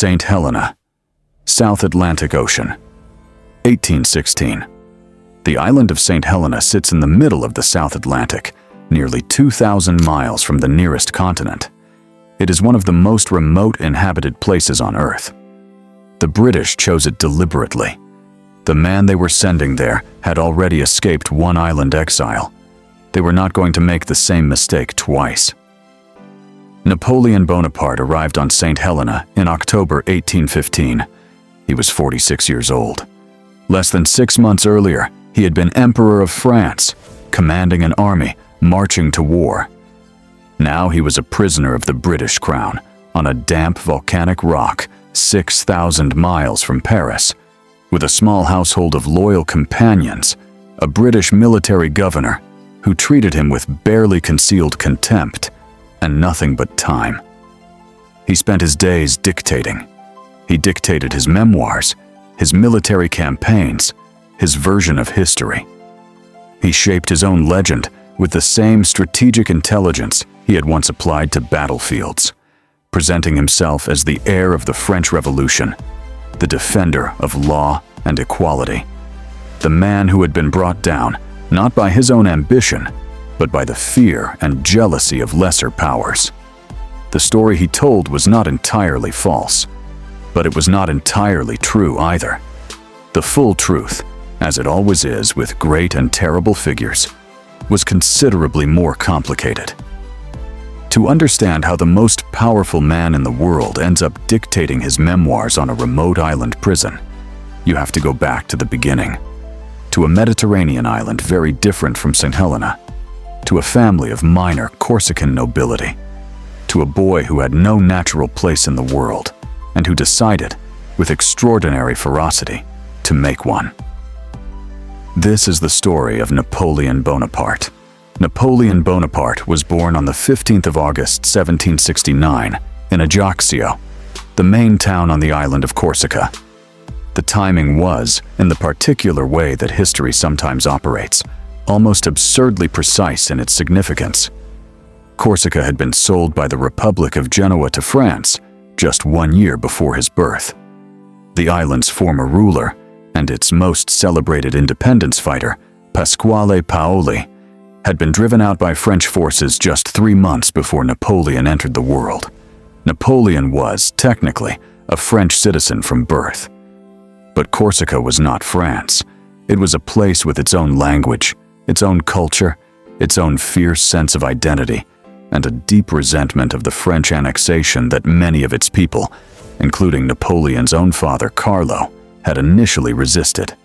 Saint Helena, South Atlantic Ocean, 1816. The island of Saint Helena sits in the middle of the South Atlantic, nearly 2,000 miles from the nearest continent. It is one of the most remote inhabited places on Earth. The British chose it deliberately. The man they were sending there had already escaped one island exile. They were not going to make the same mistake twice. Napoleon Bonaparte arrived on Saint Helena in October 1815. He was 46 years old. Less than 6 months earlier, he had been Emperor of France, commanding an army, marching to war. Now he was a prisoner of the British crown, on a damp volcanic rock 6,000 miles from Paris, with a small household of loyal companions, a British military governor who treated him with barely concealed contempt, and nothing but time. He spent his days dictating. He dictated his memoirs, his military campaigns, his version of history. He shaped his own legend with the same strategic intelligence he had once applied to battlefields, presenting himself as the heir of the French Revolution, the defender of law and equality, the man who had been brought down not by his own ambition, but by the fear and jealousy of lesser powers. The story he told was not entirely false, but it was not entirely true either. The full truth, as it always is with great and terrible figures, was considerably more complicated. To understand how the most powerful man in the world ends up dictating his memoirs on a remote island prison, you have to go back to the beginning, to a Mediterranean island very different from St. Helena, to a family of minor Corsican nobility, to a boy who had no natural place in the world and who decided, with extraordinary ferocity, to make one. This is the story of Napoleon Bonaparte. Napoleon Bonaparte was born on the 15th of August, 1769, in Ajaccio, the main town on the island of Corsica. The timing was, in the particular way that history sometimes operates, almost absurdly precise in its significance. Corsica had been sold by the Republic of Genoa to France just 1 year before his birth. The island's former ruler, and its most celebrated independence fighter, Pasquale Paoli, had been driven out by French forces just 3 months before Napoleon entered the world. Napoleon was, technically, a French citizen from birth. But Corsica was not France. It was a place with its own language, its own culture, its own fierce sense of identity, and a deep resentment of the French annexation that many of its people, including Napoleon's own father Carlo, had initially resisted.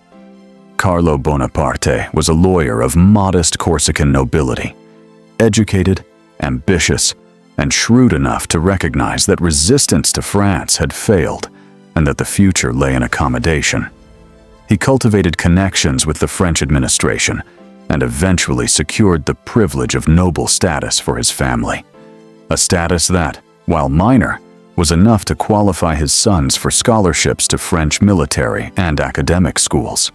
Carlo Bonaparte was a lawyer of modest Corsican nobility, educated, ambitious, and shrewd enough to recognize that resistance to France had failed and that the future lay in accommodation. He cultivated connections with the French administration and eventually secured the privilege of noble status for his family, a status that, while minor, was enough to qualify his sons for scholarships to French military and academic schools.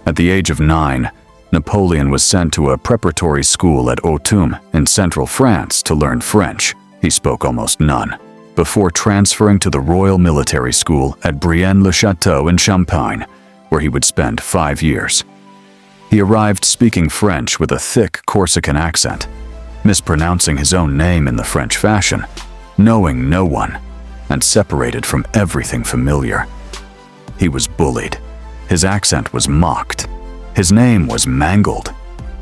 At the age of 9, Napoleon was sent to a preparatory school at Autun in central France to learn French. He spoke almost none, before transferring to the Royal Military School at Brienne-le-Château in Champagne, where he would spend 5 years. He arrived speaking French with a thick Corsican accent, mispronouncing his own name in the French fashion, knowing no one, and separated from everything familiar. He was bullied. His accent was mocked. His name was mangled.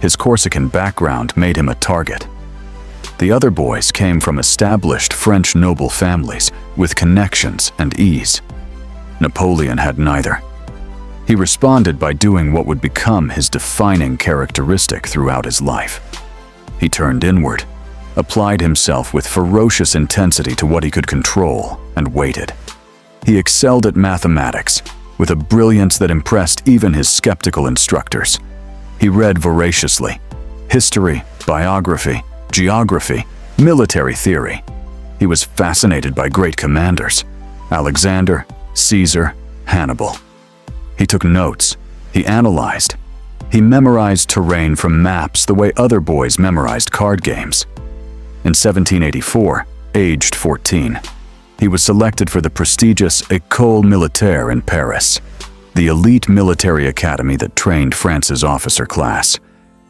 His Corsican background made him a target. The other boys came from established French noble families with connections and ease. Napoleon had neither. He responded by doing what would become his defining characteristic throughout his life. He turned inward, applied himself with ferocious intensity to what he could control, and waited. He excelled at mathematics, with a brilliance that impressed even his skeptical instructors. He read voraciously: history, biography, geography, military theory. He was fascinated by great commanders: Alexander, Caesar, Hannibal. He took notes. He analyzed. He memorized terrain from maps the way other boys memorized card games. In 1784, aged 14, He was selected for the prestigious École Militaire in Paris, the elite military academy that trained France's officer class.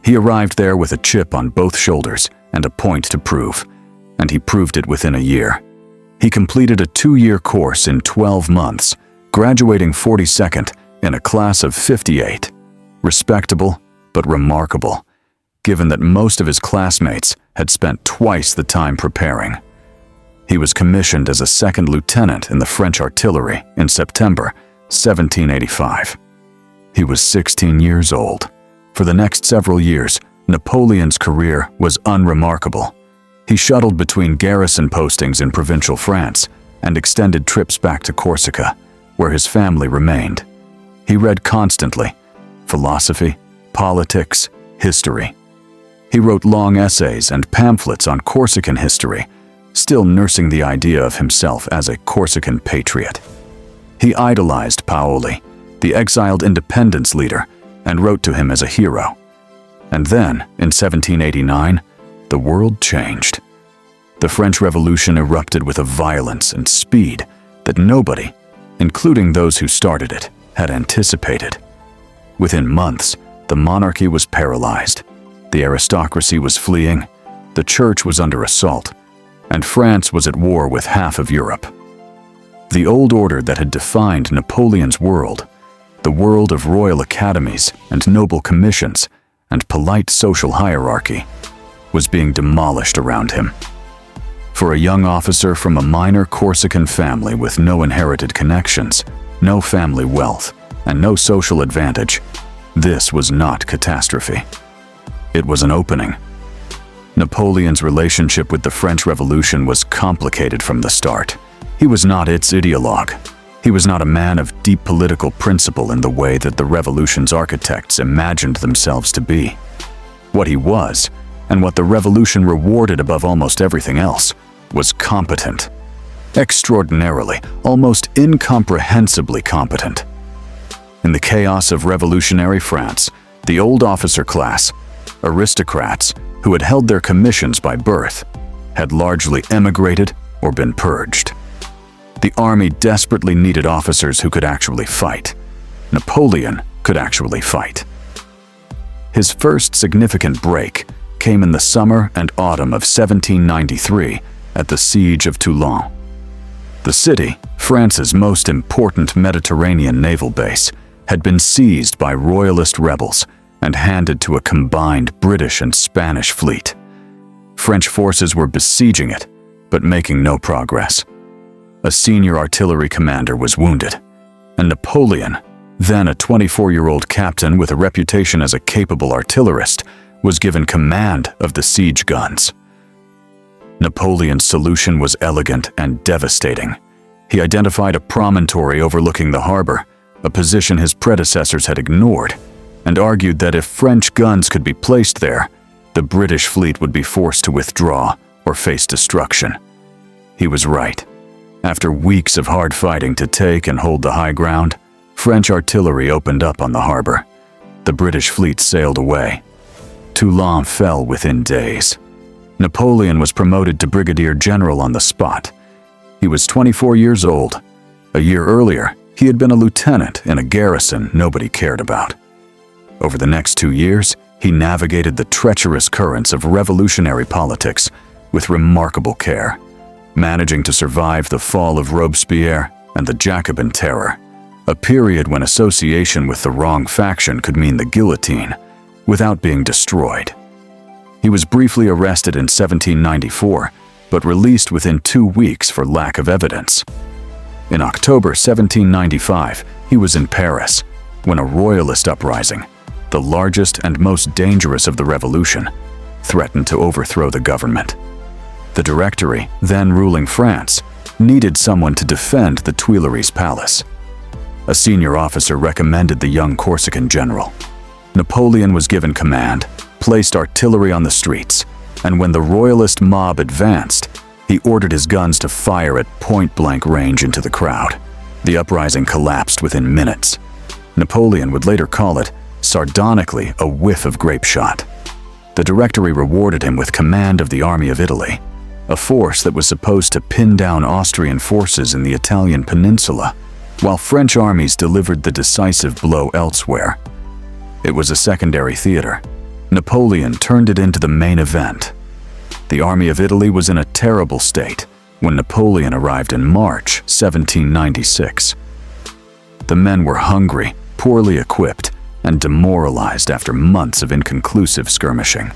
He arrived there with a chip on both shoulders and a point to prove, and he proved it within a year. He completed a 2-year course in 12 months, graduating 42nd in a class of 58. Respectable, but remarkable, given that most of his classmates had spent twice the time preparing. He was commissioned as a second lieutenant in the French artillery in September 1785. He was 16 years old. For the next several years, Napoleon's career was unremarkable. He shuttled between garrison postings in provincial France and extended trips back to Corsica, where his family remained. He read constantly: philosophy, politics, history. He wrote long essays and pamphlets on Corsican history, still nursing the idea of himself as a Corsican patriot. He idolized Paoli, the exiled independence leader, and wrote to him as a hero. And then, in 1789, the world changed. The French Revolution erupted with a violence and speed that nobody, including those who started it, had anticipated. Within months, the monarchy was paralyzed, the aristocracy was fleeing, the church was under assault, and France was at war with half of Europe. The old order that had defined Napoleon's world, the world of royal academies and noble commissions and polite social hierarchy, was being demolished around him. For a young officer from a minor Corsican family with no inherited connections, no family wealth, and no social advantage, this was not catastrophe. It was an opening. Napoleon's relationship with the French Revolution was complicated from the start. He was not its ideologue. He was not a man of deep political principle in the way that the revolution's architects imagined themselves to be. What he was, and what the revolution rewarded above almost everything else, was competent. Extraordinarily, almost incomprehensibly competent. In the chaos of revolutionary France, the old officer class, aristocrats who had held their commissions by birth, had largely emigrated or been purged. The army desperately needed officers who could actually fight. Napoleon could actually fight. His first significant break came in the summer and autumn of 1793 at the Siege of Toulon. The city, France's most important Mediterranean naval base, had been seized by royalist rebels and handed to a combined British and Spanish fleet. French forces were besieging it, but making no progress. A senior artillery commander was wounded, and Napoleon, then a 24-year-old captain with a reputation as a capable artillerist, was given command of the siege guns. Napoleon's solution was elegant and devastating. He identified a promontory overlooking the harbor, a position his predecessors had ignored, and argued that if French guns could be placed there, the British fleet would be forced to withdraw or face destruction. He was right. After weeks of hard fighting to take and hold the high ground, French artillery opened up on the harbor. The British fleet sailed away. Toulon fell within days. Napoleon was promoted to brigadier general on the spot. He was 24 years old. A year earlier, he had been a lieutenant in a garrison nobody cared about. Over the next 2 years, he navigated the treacherous currents of revolutionary politics with remarkable care, managing to survive the fall of Robespierre and the Jacobin Terror, a period when association with the wrong faction could mean the guillotine, without being destroyed. He was briefly arrested in 1794, but released within 2 weeks for lack of evidence. In October 1795, he was in Paris, when a royalist uprising, the largest and most dangerous of the revolution, threatened to overthrow the government. The Directory, then ruling France, needed someone to defend the Tuileries Palace. A senior officer recommended the young Corsican general. Napoleon was given command, placed artillery on the streets, and when the royalist mob advanced, he ordered his guns to fire at point-blank range into the crowd. The uprising collapsed within minutes. Napoleon would later call it, sardonically, a whiff of grape shot. The Directory rewarded him with command of the Army of Italy, a force that was supposed to pin down Austrian forces in the Italian peninsula, while French armies delivered the decisive blow elsewhere. It was a secondary theater. Napoleon turned it into the main event. The army of Italy was in a terrible state when Napoleon arrived in March 1796. The men were hungry, poorly equipped, and demoralized after months of inconclusive skirmishing.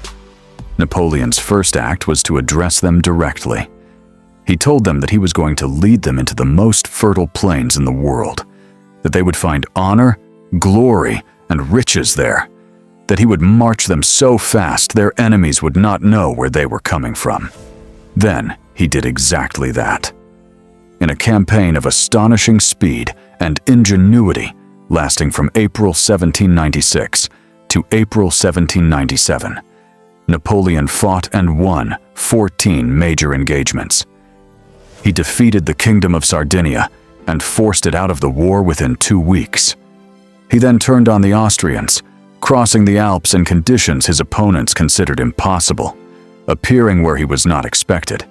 Napoleon's first act was to address them directly. He told them that he was going to lead them into the most fertile plains in the world, that they would find honor, glory, and riches there, that he would march them so fast their enemies would not know where they were coming from. Then he did exactly that. In a campaign of astonishing speed and ingenuity lasting from April 1796 to April 1797, Napoleon fought and won 14 major engagements. He defeated the Kingdom of Sardinia and forced it out of the war within 2 weeks. He then turned on the Austrians, crossing the Alps in conditions his opponents considered impossible, appearing where he was not expected,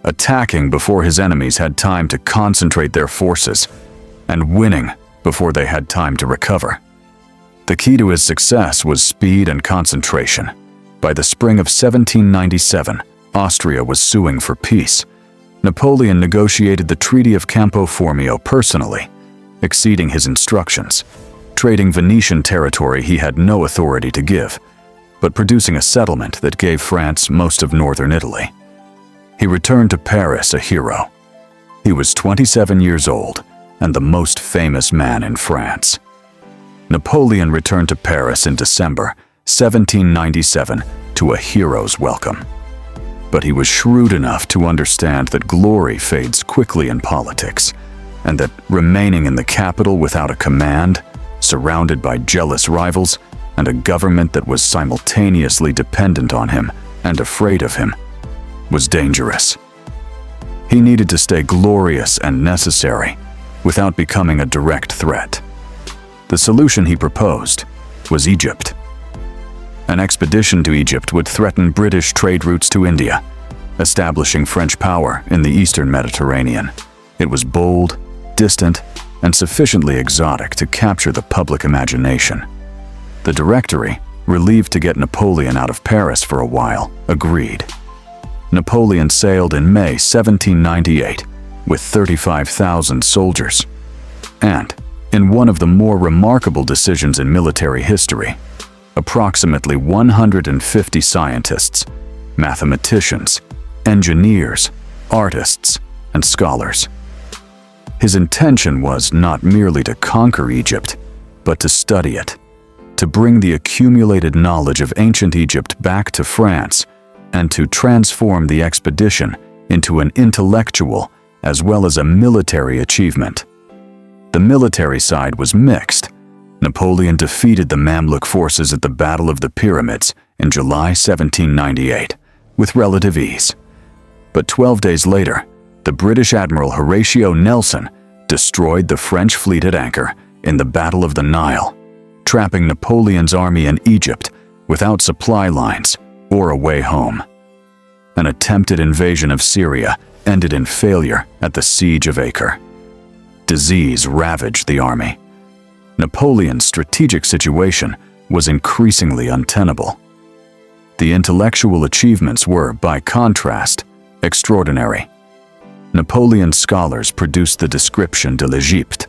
attacking before his enemies had time to concentrate their forces, and winning before they had time to recover. The key to his success was speed and concentration. By the spring of 1797, Austria was suing for peace. Napoleon negotiated the Treaty of Campo Formio personally, exceeding his instructions, trading Venetian territory he had no authority to give, but producing a settlement that gave France most of northern Italy. He returned to Paris a hero. He was 27 years old and the most famous man in France. Napoleon returned to Paris in December 1797 to a hero's welcome. But he was shrewd enough to understand that glory fades quickly in politics, and that remaining in the capital without a command, surrounded by jealous rivals, and a government that was simultaneously dependent on him and afraid of him, was dangerous. He needed to stay glorious and necessary without becoming a direct threat. The solution he proposed was Egypt. An expedition to Egypt would threaten British trade routes to India, establishing French power in the eastern Mediterranean. It was bold, distant, and sufficiently exotic to capture the public imagination. The Directory, relieved to get Napoleon out of Paris for a while, agreed. Napoleon sailed in May 1798 with 35,000 soldiers. And, in one of the more remarkable decisions in military history, approximately 150 scientists, mathematicians, engineers, artists, and scholars. His intention was not merely to conquer Egypt, but to study it, to bring the accumulated knowledge of ancient Egypt back to France, and to transform the expedition into an intellectual as well as a military achievement. The military side was mixed. Napoleon defeated the Mamluk forces at the Battle of the Pyramids in July 1798 with relative ease. But 12 days later, the British Admiral Horatio Nelson destroyed the French fleet at anchor in the Battle of the Nile, trapping Napoleon's army in Egypt without supply lines or a way home. An attempted invasion of Syria ended in failure at the Siege of Acre. Disease ravaged the army. Napoleon's strategic situation was increasingly untenable. The intellectual achievements were, by contrast, extraordinary. Napoleon's scholars produced the Description de l'Égypte,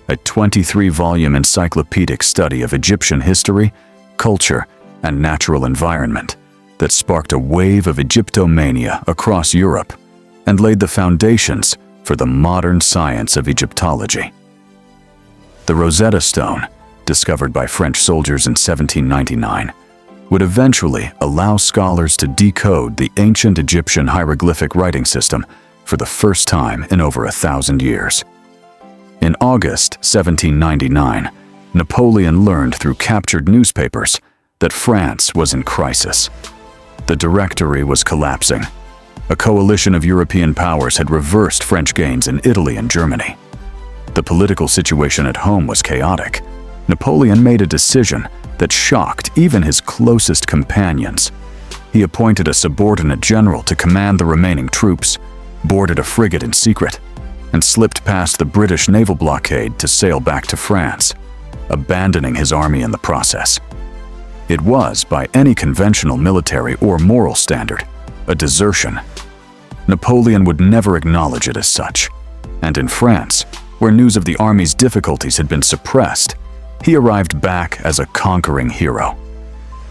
a 23-volume encyclopedic study of Egyptian history, culture, and natural environment that sparked a wave of Egyptomania across Europe and laid the foundations for the modern science of Egyptology. The Rosetta Stone, discovered by French soldiers in 1799, would eventually allow scholars to decode the ancient Egyptian hieroglyphic writing system for the first time in over 1,000 years. In August 1799, Napoleon learned through captured newspapers that France was in crisis. The Directory was collapsing. A coalition of European powers had reversed French gains in Italy and Germany. The political situation at home was chaotic. Napoleon made a decision that shocked even his closest companions. He appointed a subordinate general to command the remaining troops, boarded a frigate in secret, and slipped past the British naval blockade to sail back to France, abandoning his army in the process. It was, by any conventional military or moral standard, a desertion. Napoleon would never acknowledge it as such, and in France, where news of the army's difficulties had been suppressed, he arrived back as a conquering hero.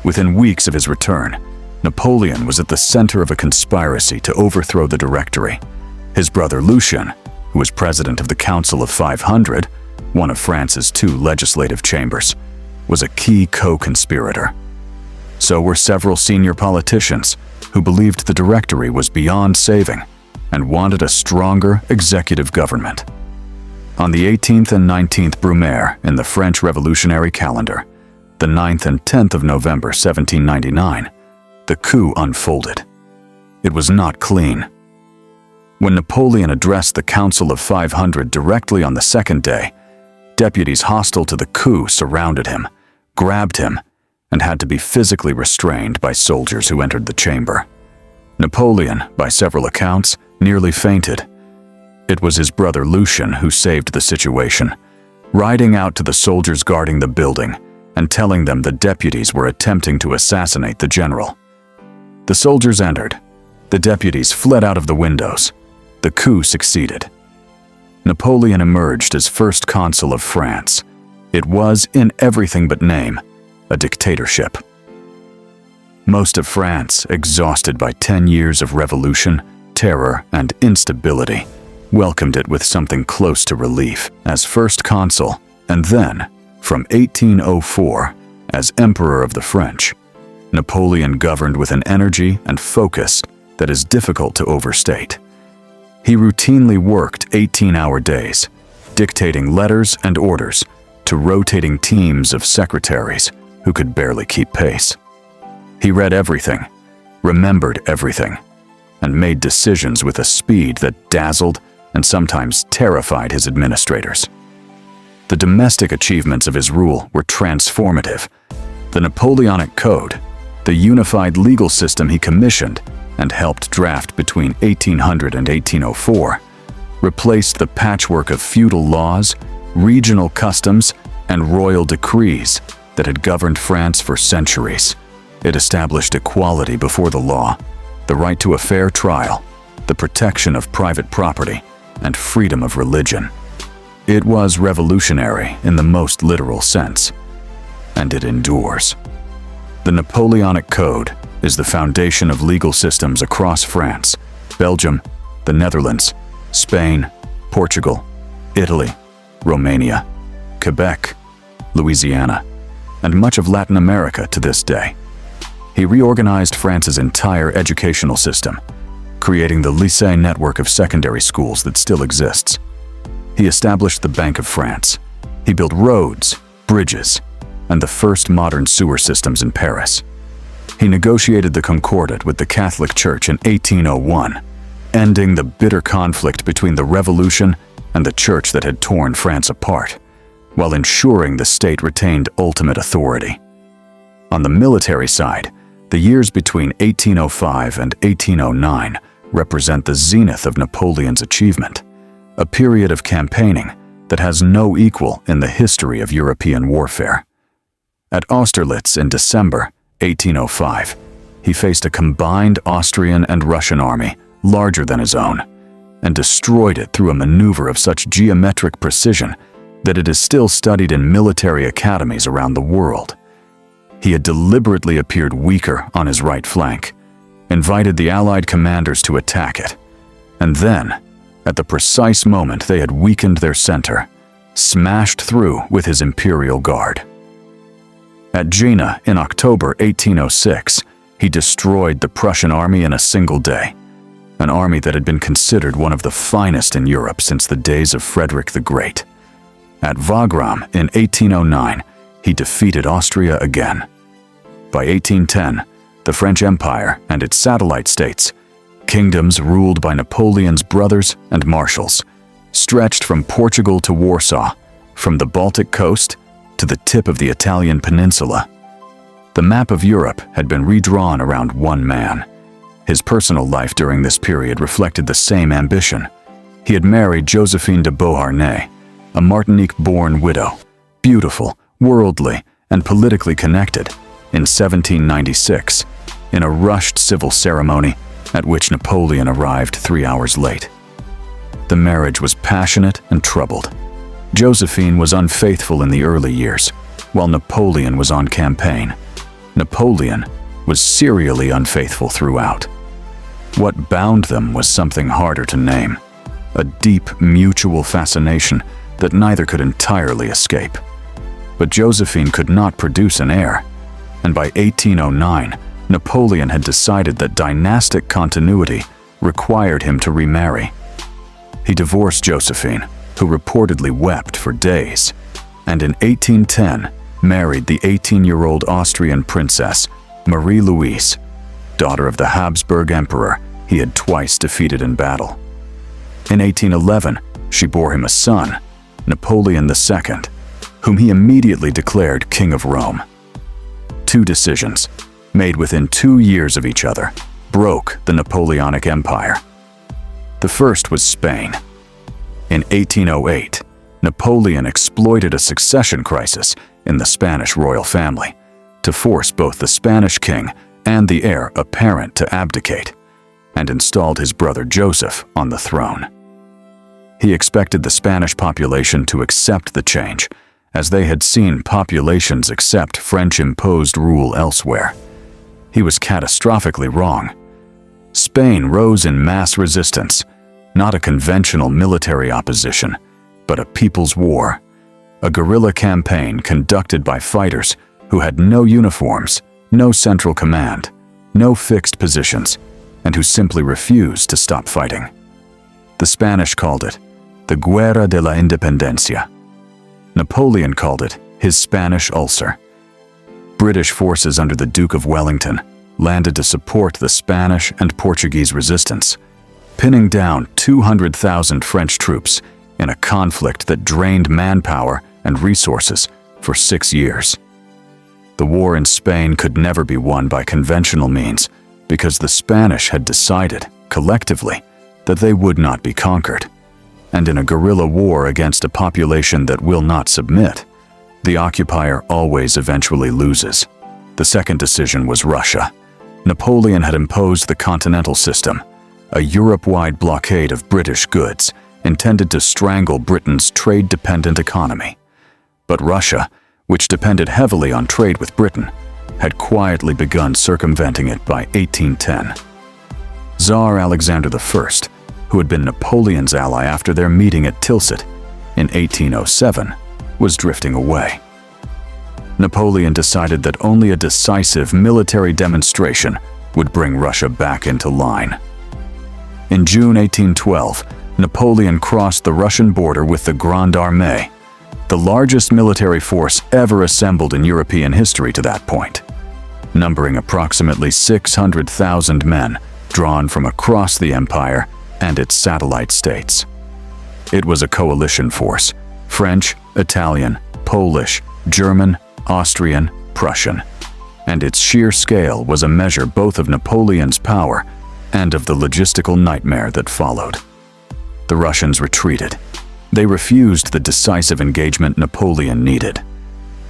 Within weeks of his return, Napoleon was at the center of a conspiracy to overthrow the Directory. His brother Lucien, who was president of the Council of 500, one of France's two legislative chambers, was a key co-conspirator. So were several senior politicians who believed the Directory was beyond saving and wanted a stronger executive government. On the 18th and 19th Brumaire in the French Revolutionary calendar, the 9th and 10th of November 1799, the coup unfolded. It was not clean. When Napoleon addressed the Council of 500 directly on the second day, deputies hostile to the coup surrounded him, grabbed him, and had to be physically restrained by soldiers who entered the chamber. Napoleon, by several accounts, nearly fainted. It was his brother Lucien who saved the situation, riding out to the soldiers guarding the building and telling them the deputies were attempting to assassinate the general. The soldiers entered. The deputies fled out of the windows. The coup succeeded. Napoleon emerged as first consul of France. It was, in everything but name, a dictatorship. Most of France, exhausted by 10 years of revolution, terror, and instability, welcomed it with something close to relief as first consul, and then, from 1804, as Emperor of the French. Napoleon governed with an energy and focus that is difficult to overstate. He routinely worked 18-hour days, dictating letters and orders to rotating teams of secretaries who could barely keep pace. He read everything, remembered everything, and made decisions with a speed that dazzled and sometimes terrified his administrators. The domestic achievements of his rule were transformative. The Napoleonic Code, the unified legal system he commissioned and helped draft between 1800 and 1804, replaced the patchwork of feudal laws, regional customs, and royal decrees that had governed France for centuries. It established equality before the law, the right to a fair trial, the protection of private property, and freedom of religion. It was revolutionary in the most literal sense, and it endures. The Napoleonic Code is the foundation of legal systems across France, Belgium, the Netherlands, Spain, Portugal, Italy, Romania, Quebec, Louisiana, and much of Latin America to this day. He reorganized France's entire educational system, creating the lycée network of secondary schools that still exists. He established the Bank of France. He built roads, bridges, and the first modern sewer systems in Paris. He negotiated the Concordat with the Catholic Church in 1801, ending the bitter conflict between the Revolution and the Church that had torn France apart, while ensuring the state retained ultimate authority. On the military side, the years between 1805 and 1809 represent the zenith of Napoleon's achievement, a period of campaigning that has no equal in the history of European warfare. At Austerlitz in December 1805, he faced a combined Austrian and Russian army larger than his own, and destroyed it through a maneuver of such geometric precision that it is still studied in military academies around the world. He had deliberately appeared weaker on his right flank, invited the Allied commanders to attack it, and then, at the precise moment they had weakened their center, smashed through with his Imperial Guard. At Jena in October 1806, he destroyed the Prussian army in a single day, an army that had been considered one of the finest in Europe since the days of Frederick the Great. At Wagram in 1809, he defeated Austria again. By 1810, the French Empire and its satellite states, kingdoms ruled by Napoleon's brothers and marshals, stretched from Portugal to Warsaw, from the Baltic coast to the tip of the Italian peninsula. The map of Europe had been redrawn around one man. His personal life during this period reflected the same ambition. He had married Josephine de Beauharnais, a Martinique-born widow, beautiful, worldly, and politically connected, in 1796, in a rushed civil ceremony at which Napoleon arrived 3 hours late. The marriage was passionate and troubled. Josephine was unfaithful in the early years, while Napoleon was on campaign. Napoleon was serially unfaithful throughout. What bound them was something harder to name, a deep mutual fascination that neither could entirely escape. But Josephine could not produce an heir, and by 1809, Napoleon had decided that dynastic continuity required him to remarry. He divorced Josephine, who reportedly wept for days, and in 1810 married the 18-year-old Austrian princess, Marie-Louise, daughter of the Habsburg emperor he had twice defeated in battle. In 1811, she bore him a son, Napoleon II, whom he immediately declared King of Rome. Two decisions, made within 2 years of each other, broke the Napoleonic Empire. The first was Spain. In 1808, Napoleon exploited a succession crisis in the Spanish royal family to force both the Spanish king and the heir apparent to abdicate, and installed his brother Joseph on the throne. He expected the Spanish population to accept the change, as they had seen populations accept French-imposed rule elsewhere. He was catastrophically wrong. Spain rose in mass resistance, not a conventional military opposition, but a people's war, a guerrilla campaign conducted by fighters who had no uniforms, no central command, no fixed positions, and who simply refused to stop fighting. The Spanish called it the Guerra de la Independencia. Napoleon called it his Spanish ulcer. British forces under the Duke of Wellington landed to support the Spanish and Portuguese resistance, pinning down 200,000 French troops in a conflict that drained manpower and resources for 6 years. The war in Spain could never be won by conventional means because the Spanish had decided, collectively, that they would not be conquered. And in a guerrilla war against a population that will not submit, the occupier always eventually loses. The second decision was Russia. Napoleon had imposed the continental system, a Europe-wide blockade of British goods intended to strangle Britain's trade-dependent economy. But Russia, which depended heavily on trade with Britain, had quietly begun circumventing it by 1810. Tsar Alexander I, who had been Napoleon's ally after their meeting at Tilsit in 1807, was drifting away. Napoleon decided that only a decisive military demonstration would bring Russia back into line. In June 1812, Napoleon crossed the Russian border with the Grande Armée, the largest military force ever assembled in European history to that point, numbering approximately 600,000 men drawn from across the empire and its satellite states. It was a coalition force, French, Italian, Polish, German, Austrian, Prussian, and its sheer scale was a measure both of Napoleon's power and of the logistical nightmare that followed. The Russians retreated. They refused the decisive engagement Napoleon needed.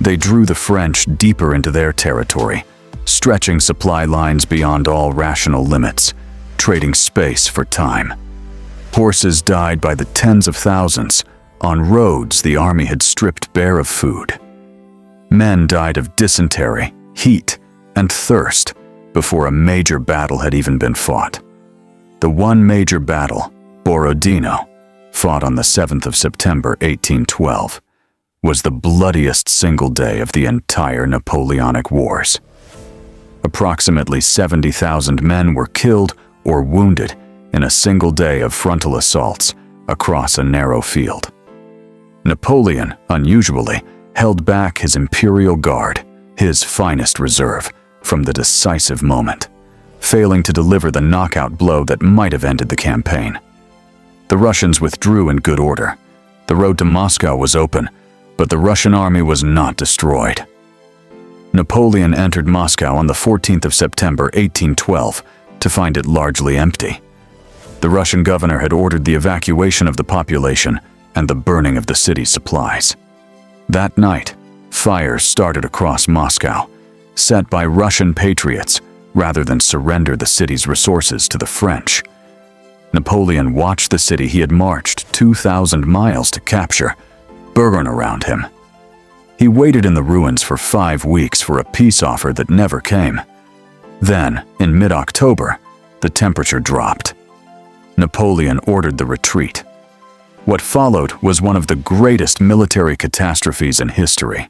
They drew the French deeper into their territory, stretching supply lines beyond all rational limits, trading space for time. Horses died by the tens of thousands. On roads the army had stripped bare of food. Men died of dysentery, heat, and thirst before a major battle had even been fought. The one major battle, Borodino, fought on the 7th of September 1812, was the bloodiest single day of the entire Napoleonic Wars. Approximately 70,000 men were killed or wounded in a single day of frontal assaults across a narrow field. Napoleon, unusually, held back his imperial guard, his finest reserve, from the decisive moment, failing to deliver the knockout blow that might have ended the campaign. The Russians withdrew in good order. The road to Moscow was open, but the Russian army was not destroyed. Napoleon entered Moscow on the 14th of September 1812 to find it largely empty. The Russian governor had ordered the evacuation of the population and the burning of the city's supplies. That night, fires started across Moscow, set by Russian patriots rather than surrender the city's resources to the French. Napoleon watched the city he had marched 2,000 miles to capture burn around him. He waited in the ruins for 5 weeks for a peace offer that never came. Then, in mid-October, the temperature dropped. Napoleon ordered the retreat. What followed was one of the greatest military catastrophes in history.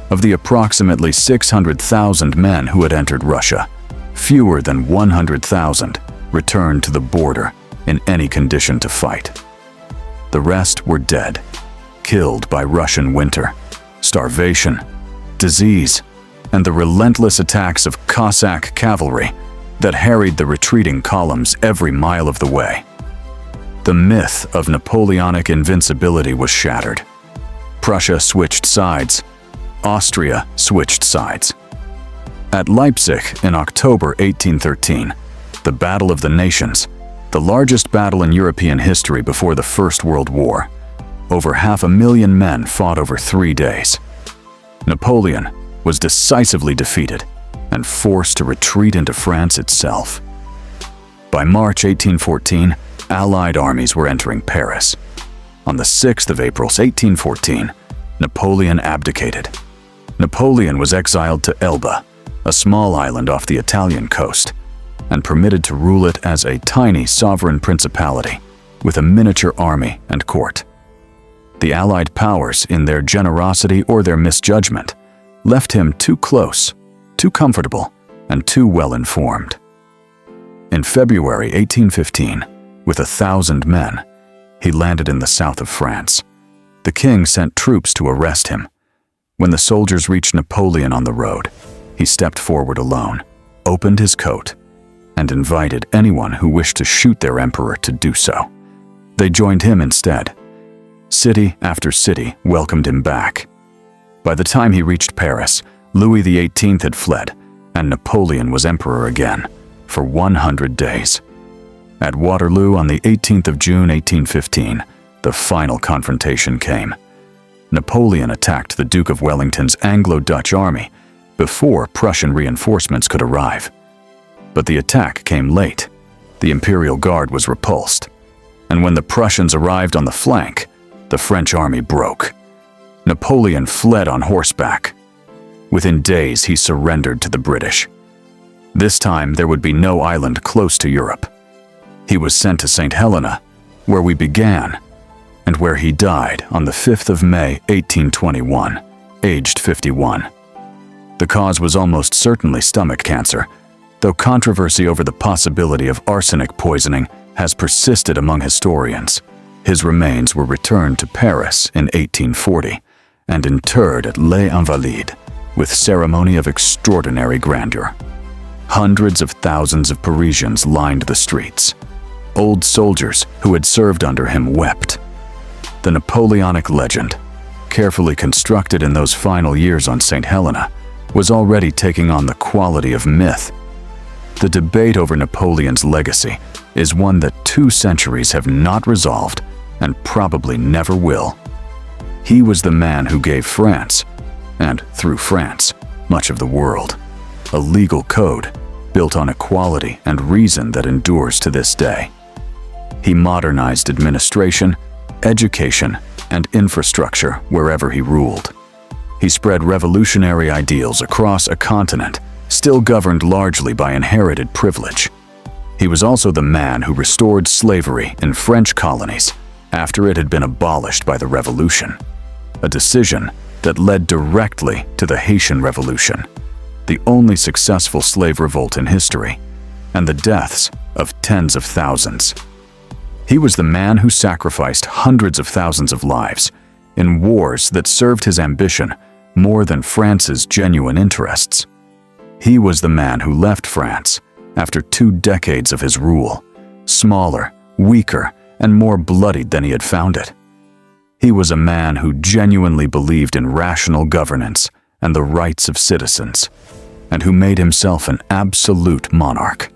Of the approximately 600,000 men who had entered Russia, fewer than 100,000 returned to the border in any condition to fight. The rest were dead, killed by Russian winter, starvation, disease, and the relentless attacks of Cossack cavalry that harried the retreating columns every mile of the way. The myth of Napoleonic invincibility was shattered. Prussia switched sides. Austria switched sides. At Leipzig in October 1813, the Battle of the Nations, the largest battle in European history before the First World War, over 500,000 men fought over 3 days. Napoleon was decisively defeated and forced to retreat into France itself. By March 1814, Allied armies were entering Paris. On the 6th of April 1814, Napoleon abdicated. Napoleon was exiled to Elba, a small island off the Italian coast, and permitted to rule it as a tiny sovereign principality with a miniature army and court. The Allied powers, in their generosity or their misjudgment, left him too close, too comfortable, and too well informed. In February 1815, with 1,000 men, he landed in the south of France. The king sent troops to arrest him. When the soldiers reached Napoleon on the road, he stepped forward alone, opened his coat, and invited anyone who wished to shoot their emperor to do so. They joined him instead. City after city welcomed him back. By the time he reached Paris, Louis XVIII had fled, and Napoleon was emperor again, for 100 days. At Waterloo on the 18th of June 1815, the final confrontation came. Napoleon attacked the Duke of Wellington's Anglo-Dutch army before Prussian reinforcements could arrive. But the attack came late. The Imperial Guard was repulsed. And when the Prussians arrived on the flank, the French army broke. Napoleon fled on horseback. Within days, he surrendered to the British. This time, there would be no island close to Europe. He was sent to Saint Helena, where we began, and where he died on the 5th of May, 1821, aged 51. The cause was almost certainly stomach cancer, though controversy over the possibility of arsenic poisoning has persisted among historians. His remains were returned to Paris in 1840 and interred at Les Invalides with ceremony of extraordinary grandeur. Hundreds of thousands of Parisians lined the streets. Old soldiers who had served under him wept. The Napoleonic legend, carefully constructed in those final years on Saint Helena, was already taking on the quality of myth. The debate over Napoleon's legacy is one that 2 centuries have not resolved and probably never will. He was the man who gave France, and through France, much of the world, a legal code built on equality and reason that endures to this day. He modernized administration, education, and infrastructure wherever he ruled. He spread revolutionary ideals across a continent still governed largely by inherited privilege. He was also the man who restored slavery in French colonies after it had been abolished by the Revolution, a decision that led directly to the Haitian Revolution, the only successful slave revolt in history, and the deaths of tens of thousands. He was the man who sacrificed hundreds of thousands of lives in wars that served his ambition more than France's genuine interests. He was the man who left France after 2 decades of his rule, smaller, weaker, and more bloodied than he had found it. He was a man who genuinely believed in rational governance and the rights of citizens, and who made himself an absolute monarch,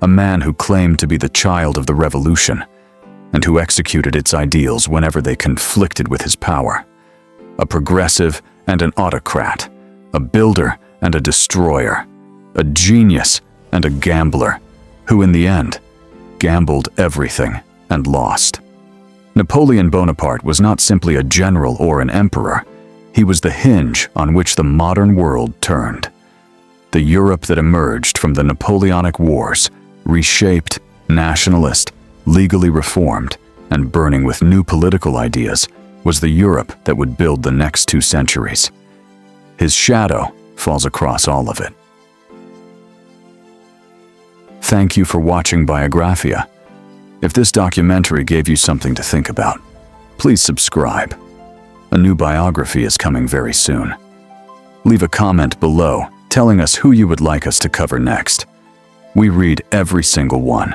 a man who claimed to be the child of the revolution, and who executed its ideals whenever they conflicted with his power. A progressive and an autocrat, a builder and a destroyer, a genius and a gambler, who in the end gambled everything and lost. Napoleon Bonaparte was not simply a general or an emperor. He was the hinge on which the modern world turned. The Europe that emerged from the Napoleonic Wars, reshaped, nationalist, legally reformed, and burning with new political ideas, was the Europe that would build the next 2 centuries. His shadow falls across all of it. Thank you for watching Biographia. If this documentary gave you something to think about, please subscribe. A new biography is coming very soon. Leave a comment below telling us who you would like us to cover next. We read every single one,